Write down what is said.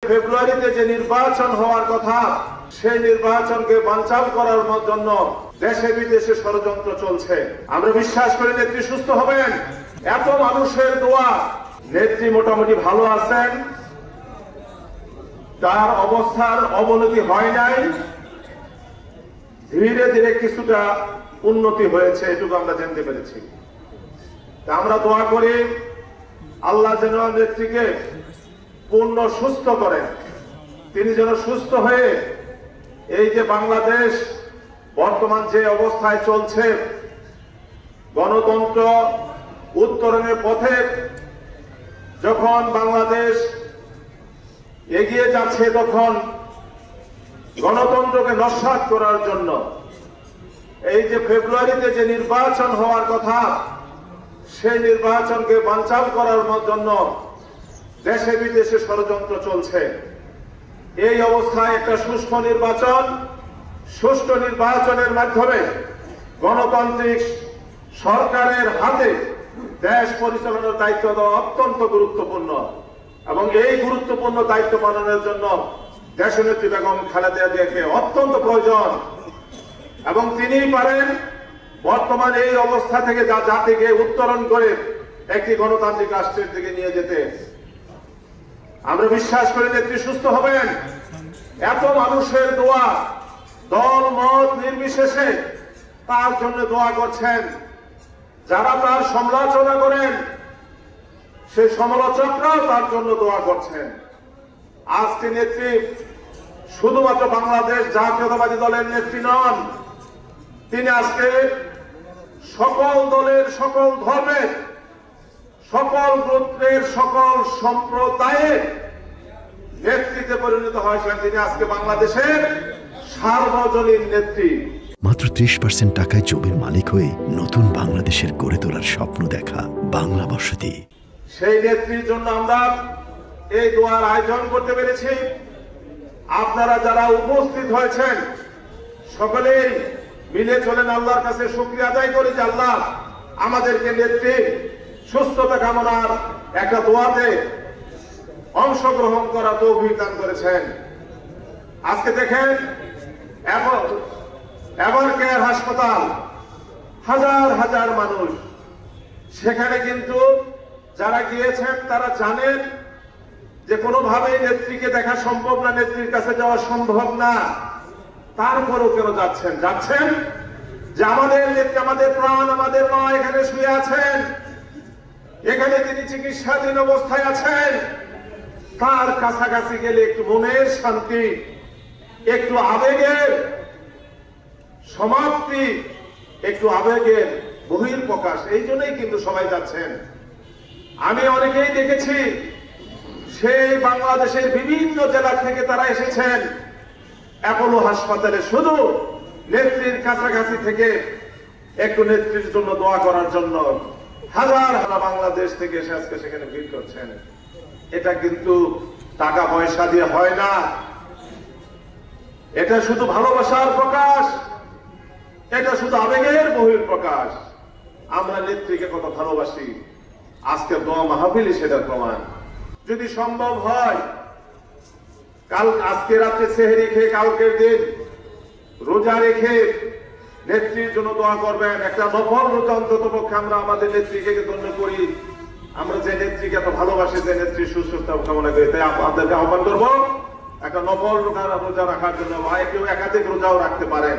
ফেব্রুয়ারিতে যে নির্বাচন হওয়ার কথা, সেই নির্বাচনকে বানচাল করার জন্য দেশে বিদেশে ষড়যন্ত্র চলছে। আমরা বিশ্বাস করি নেত্রী সুস্থ হবেন। এত মানুষের দোয়া, নেত্রী মোটামুটি ভালো আছেন, তার অবস্থার অবনতি হয় নাই, ধীরে ধীরে কিছুটা উন্নতি হয়েছে, এটুকু আমরা জানতে পেরেছি। আমরা দোয়া করি আল্লাহ যেন নেত্রীকে পূর্ণ সুস্থ করেন, তিনি যেন সুস্থ হয়ে এই যে বাংলাদেশ বর্তমান যে অবস্থায় চলছে, গণতন্ত্র উত্তরণের পথে যখন বাংলাদেশ এগিয়ে যাচ্ছে, তখন গণতন্ত্রকে নস্যাৎ করার জন্য এই যে ফেব্রুয়ারিতে যে নির্বাচন হওয়ার কথা, সেই নির্বাচনকে বানচাল করার জন্য দেশে বিদেশে ষড়যন্ত্র চলছে। এই অবস্থায় একটা সুষ্ঠু নির্বাচনের মাধ্যমে গণতান্ত্রিক সরকারের হাতে দেশ পরিচালনার দায়িত্ব দেওয়া অত্যন্ত গুরুত্বপূর্ণ, এবং এই গুরুত্বপূর্ণ দায়িত্ব পালনের জন্য দেশনেত্রী বেগম খালেদা জিয়াকে অত্যন্ত প্রয়োজন, এবং তিনিই পারেন বর্তমান এই অবস্থা থেকে জাতিকে উত্তরণ করে একটি গণতান্ত্রিক রাষ্ট্রের দিকে নিয়ে যেতে। আমরা বিশ্বাস করি নেত্রী সুস্থ হবেন। এত মানুষের দোয়া, দল মত নির্বিশেষে তার জন্য দোয়া করছেন। যারা তার সমালোচনা করেন, সেই সমালোচকরাও তার জন্য দোয়া করছেন। আজকে নেত্রী শুধুমাত্র বাংলাদেশ জাতীয়তাবাদী দলের নেত্রী নন, তিনি আজকে সকল দলের, সকল ধর্মের, সকল গোত্রের, সকল সম্প্রদায়ের নেতৃত্বে পরিণত হয়েছেন। তিনি আজকে বাংলাদেশের সার্বজনীন নেত্রী। মাত্র 30% টাকায় জমির মালিক হয়ে নতুন বাংলাদেশের গড়ে তোলার স্বপ্ন দেখা বাংলা বসতি। সেই নেত্রীর জন্য আমরা এই দোয়ার আয়োজন করতে পেরেছি। আপনারা যারা উপস্থিত হয়েছেন সকলেই মিলে চলেন আল্লাহর কাছে শুকরিয়া আদায় করি যে আল্লাহ আমাদেরকে নেত্রী সুস্থতা কামনার একটা দোয়াতে অংশগ্রহণ করা তৌফিক দান করেছেন। আজকে দেখেন এভার কেয়ার হাসপাতাল, হাজার হাজার মানুষ সেখানে, কিন্তু যারা গিয়েছেন তারা জানেন যে কোনোভাবেই নেত্রীকে দেখা সম্ভব না, নেত্রীর কাছে যাওয়া সম্ভব না। তারপরও কেন যাচ্ছেন যে আমাদের নেত্রী, আমাদের প্রাণ, আমাদের মা এখানে শুয়ে আছেন, এখানে তিনি চিকিৎসাধীন অবস্থায় আছেন। তার কাছাকাছি গেলে একটু মনের শান্তি, একটু আবেগের সমাপ্তি, একটু আবেগের বহিঃপ্রকাশ, এই জন্যই কিন্তু সবাই যাচ্ছেন। আমি অনেকেই দেখেছি সেই বাংলাদেশের বিভিন্ন জেলা থেকে তারা এসেছেন অ্যাপোলো হাসপাতালে শুধু নেত্রীর কাছাকাছি থেকে একটু নেত্রীর জন্য দোয়া করার জন্য। হাজার হাজার বাংলাদেশ থেকে এসে আজকে সেখানে ভিড় করছেন। এটা কিন্তু টাকা পয়সা দিয়ে হয় না, এটা শুধু ভালোবাসার প্রকাশ, এটা শুধু আবেগের বহিঃপ্রকাশ। আমরা নেত্রীকে কত ভালোবাসি, আজকে দোয়া মাহফিলই সেটার প্রমাণ। যদি সম্ভব হয় আজকে রাতে সেহরি খেয়ে কালকের দিন রোজা রেখে নেত্রীর জন্য দোয়া করবেন। একটা নফল রোজা অন্তত পক্ষে আমরা আমাদের নেত্রীকে ধন্য করি। আমরা যে নেত্রীকে এত ভালোবাসি, যে নেত্রীর সুস্থতা কামনা করি, তাই আপনাদেরকে আহ্বান করবো একটা নফল রোজা রাখার জন্য, বা কেউ একাধিক রোজাও রাখতে পারেন।